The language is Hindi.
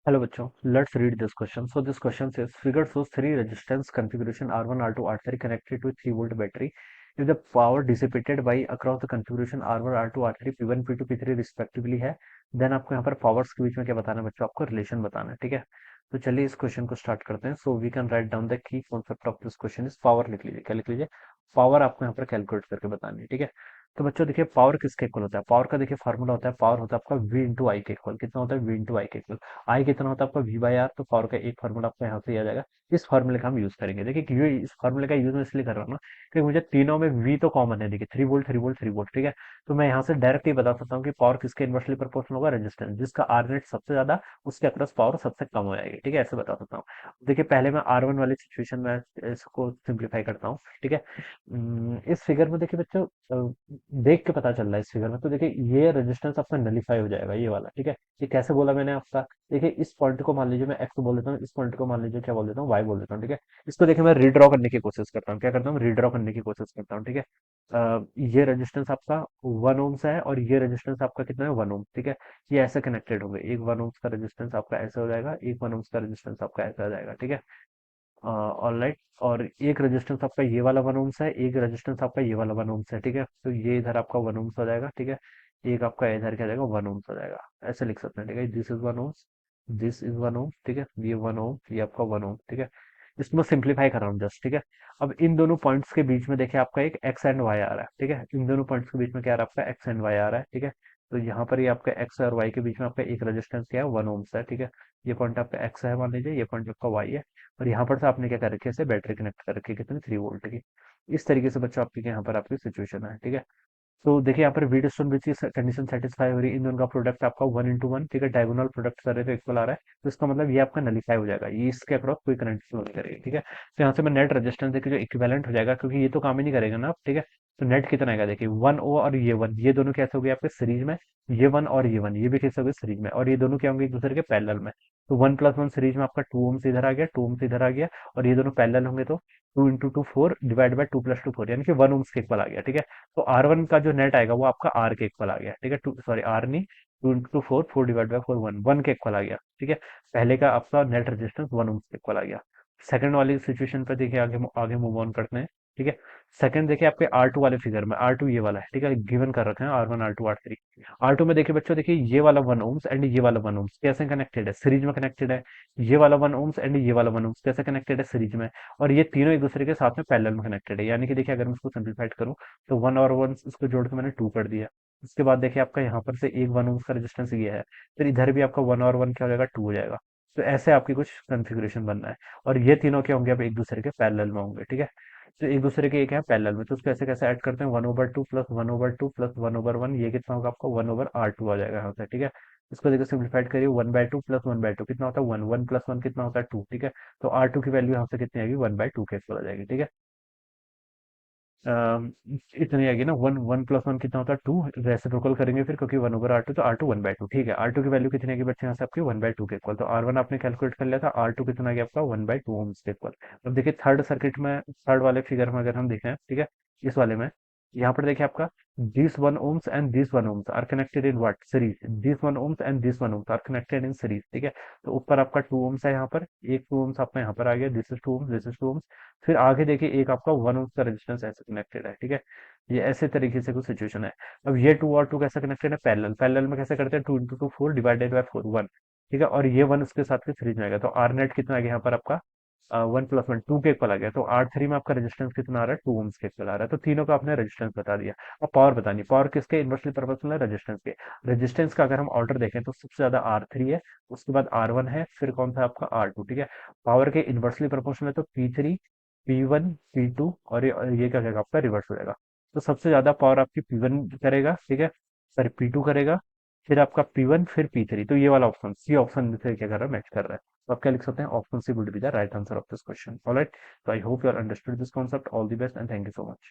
Hello bachcho, let's read this question. So this question says figure shows three resistance configuration R1, R2, R3 connected to 3 volt battery. If the power dissipated by across the configuration R1, R2, R3, P1, P2, P3 respectively है, देन आपको यहाँ पर पावर्स के बीच में क्या बताना है बच्चों, आपको रिलेशन बताना है, ठीक है। तो चलिए इस क्वेश्चन को स्टार्ट करते हैं। So we can write down the key concept of this question is power. लिख लीजिए, क्या लिख लीजिए, पावर आपको यहाँ पर कैलकुलेट करके बतानी है, ठीक है। तो बच्चों देखिए पावर किसके इक्वल होता है, पावर का देखिए फॉर्मूला होता है, पावर होता है आपका V इंटू आई के इक्वल। कितना होता है, V इंटू आई के इक्वल। आई कितना होता है आपका V बाई आर। तो पावर का एक फार्मूला आपको यहाँ से आ जाएगा। इस फार्मूले का हम यूज करेंगे। देखिए कि ये इस फार्मूले का यूज मैं इसलिए कर रहा हूँ ना, क्योंकि मुझे तीनों में V तो कॉमन है। देखिए 3 वोल्ट 3 वोल्ट 3 वोल्ट, ठीक है। तो मैं यहाँ से डायरेक्ट ही बता सकता हूँ कि पावर किसके इनवर्सली प्रोपोर्शनल होगा, रेजिस्टेंस। जिसका आर नेट सबसे ज्यादा उसके अक्रॉस पावर सबसे कम हो जाएगी, ठीक है। ऐसे बता सकता हूँ। देखिए पहले मैं R1 वाली सिचुएशन में इसको सिंप्लीफाई करता हूँ, ठीक है। इस फिगर में देखिए बच्चों, देख के पता चल रहा है इस फिगर में। तो देखिए ये रेजिस्टेंस आपका नलीफाई हो जाएगा, ये वाला, ठीक है। ये कैसे बोला मैंने आपका, देखिए इस पॉइंट को मान लीजिए मैं एक्स बोल देता हूँ, इस पॉइंट को मान लीजिए क्या बोल देता हूँ, वाई बोल देता हूँ, ठीक है। इसको देखिए मैं रीड्रॉ करने की कोशिश करता हूँ, क्या करता हूँ, रीड्रॉ करने की कोशिश करता हूँ, ठीक है। ये रेजिस्टेंस आपका 1 ओम्स है और ये रेजिस्टेंस आपका कितना है, 1 ओम, ठीक है। ये ऐसे कनेक्टेड होंगे, एक 1 ओम्स का रेजिस्टेंस आपका ऐसे हो जाएगा, एक 1 ओम्स का रेजिस्टेंस आपका ऐसे हो जाएगा, ठीक है। ऑलराइट। और एक रेजिस्टेंस आपका ये वाला 1 ओम्स है, एक रेजिस्टेंस आपका ये वाला 1 ओम्स है, ठीक है। तो ये इधर आपका 1 ओम्स हो जाएगा, ठीक है। एक आपका इधर क्या जाएगा, 1 ओम्स हो जाएगा। ऐसे लिख सकते हैं, ठीक है। This is 1 ohms, this is 1 ohm, ठीक है। ये 1 ओम, ये आपका 1 ओम, ठीक है। इसको मैं सिंप्लीफाई कर रहा हूँ जस्ट, ठीक है। अब इन दोनों पॉइंट्स के बीच में देखिए आपका एक एक्स एंड वाई आ रहा है, ठीक है। इन दोनों पॉइंट्स के बीच में क्या आ रहा है आपका, एक्स एंड वाई आ रहा है, ठीक है। तो यहाँ पर ये आपका एक्स और वाई के बीच में आपका एक रेजिस्टेंस क्या है, 1 ओम्स है, ठीक है। ये पॉइंट आपका एक्स है मान लीजिए, ये पॉइंट आपका वाई है। और यहाँ पर से आपने क्या कर रखी है, इसे बैटरी कनेक्ट कर रखी है, कितनी, 3 वोल्ट की। इस तरीके से बच्चों आपकी यहाँ पर आपकी सिचुएशन है, ठीक है। तो देखिए यहाँ पर वीड स्टोन ब्रिज की कंडीशन सेटिस्फाई हो रही है। इन दोनों का प्रोडक्ट आपका 1 इंटू 1, ठीक है। डायगोनल प्रोडक्ट कर रहे तो इक्वल आ रहा है। तो इसका मतलब ये आपका नलीफाई हो जाएगा, ये इसके अक्रॉस कोई करंट फ्लो नहीं करेगी, ठीक है। तो यहाँ से मैं नेट रेजिस्टेंस देखिए जो इक्विवेलेंट हो जाएगा, क्योंकि ये तो काम ही नहीं करेगा ना, ठीक है। तो नेट कितना आएगा, देखिए 1 ओ और ये 1, ये दोनों कैसे हो गए आपके सीरीज में। ये 1 और ये 1, ये भी कैसे हो गए सीरीज में, और ये दोनों क्या होंगे, एक दूसरे के पैरेलल में। तो 1+1 सीरीज में आपका 2 ओम्स इधर आ गया, 2 ओम्स इधर आ गया। और ये दोनों पैरेलल होंगे तो 2 इंटू 2 4 डिवाइड बाई 2+2 4, यानी कि 1 ओम्स के इक्वल आ गया, ठीक है। तो R1 का जो नेट आएगा वो आपका आर के इक्वल आ गया, ठीक है। टू सॉरी आर नहीं, 2 इंटू 4, 4 डिवाइड बाई 4, 1 के इक्वल आ गया, ठीक है। पहले का आपका नेट रेजिस्टेंस 1 ओम के इक्वल आ गया। सेकंड वाली सिचुएशन पे देखिए, आगे आगे मूव ऑन करते हैं, ठीक है। सेकंड देखिए आपके R2 वाले फिगर में, R2 ये वाला है, ठीक है। गिवन कर रखे हैं R1, R2, R3। R2 में देखिए बच्चों, देखिए ये वाला 1 ओम्स एंड ये वाला 1 ओम्स कैसे कनेक्टेड है, सीरीज में कनेक्टेड है। ये वाला 1 ओम्स एंड ये वाला 1 ओम्स कैसे कनेक्टेड है, सीरीज में। और ये तीनों एक दूसरे के साथ में पैरेलल में कनेक्टेड है, यानी कि देखिए अगर मैं इसको सिंप्लीफाइड करूं, तो 1 और 1 इसको जोड़ के मैंने 2 कर दिया। उसके बाद देखिए आपका यहाँ पर से एक 1 ओम का रेजिस्टेंस ये है। फिर इधर भी आपका 1 और 1 क्या हो जाएगा, 2 हो जाएगा। तो ऐसे आपकी कुछ कॉन्फ़िगरेशन बनना है। और ये तीनों क्या होंगे, अब एक दूसरे के पैरेलल में होंगे, ठीक है। तो एक दूसरे के एक है पैरेलल में, तो उसको ऐसे कैसे ऐड करते हैं, 1/2 प्लस 1/2 प्लस 1/1, ये कितना होगा आपका 1/R2 आ जाएगा यहाँ से, ठीक है। इसको देखो सिंप्लीफाइड करिए, 1/2 प्लस 1/2 कितना होता है, 1, 1+1 कितना होता है, 2, ठीक है। तो R2 की वैल्यू यहाँ से कितनी आएगी, 1/2 के इक्वल आ जाएगी, ठीक है। अम, इतनी आएगी ना, 1+1 कितना होता है, 2। रेसिप्रोकल करेंगे फिर, क्योंकि 1/R2, तो R2 1/2, ठीक है। R2 की वैल्यू कितनी आएगी बच्चे यहाँ से आपकी, 1/2 के इक्वल। तो R1 आपने कैलकुलेट कर लिया था, R2 कितना आ गया आपका, 1/2 ओम्स के इक्वल। अब देखिए थर्ड सर्किट में, थर्ड वाले फिगर में अगर हम देखें, ठीक है, इस वाले में, यहाँ पर देखिए आपका this 1 ohms and this 1 ohms are connected in what, series. This 1 ohms and this 1 ohms are connected in series, ठीक है। तो ऊपर आपका 2 ओम्स है, यहाँ पर एक 2 ओम्स आपका यहाँ पर आ गया, this is 2 ohms, this is 2 ohms. फिर आगे देखिए एक आपका 1 ओम्स का रेजिस्टेंस ऐसे कनेक्टेड है, ठीक है। ये ऐसे तरीके से कुछ सिचुएशन है। अब ये 2 और 2 कैसे कनेक्टेड है, पैरेलल। पैरेलल में कैसे करते हैं, 2 इंटू 2 4 डिवाइडेड बाय 4, 1, ठीक है। और ये 1 उसके साथ के सीरीज में आएगा, तो आर नेट कितना आ गया यहाँ पर आपका, 1+1 2 के इक्वल आ गया। तो R3 में आपका रेजिस्टेंस कितना आ रहा है, 2 ओम्स के इक्वल आ रहा है। तो तीनों का आपने रेजिस्टेंस बता दिया। अब पावर बतानी, पावर किसके इन्वर्सली प्रोपोर्शनल है, रेजिस्टेंस के। रेजिस्टेंस का अगर हम ऑर्डर देखें तो सबसे ज्यादा R3 है, उसके बाद R1 है, फिर कौन सा आपका R2, ठीक है। पावर के इन्वर्सली प्रोपोर्शनल है तो P3, P1, P2, और ये क्या करेगा आपका, रिवर्स हो जाएगा। तो सबसे ज्यादा पावर आपकी P1 करेगा, ठीक है। सॉरी P2 करेगा, फिर आपका P1, फिर P3। तो ये वाला ऑप्शन, सी ऑप्शन से क्या कर रहा है, मैच कर रहा है। तो आप क्या लिख सकते हैं, option C would be the right answer of this question, alright. So I hope you all understood this concept. All the best and thank you so much.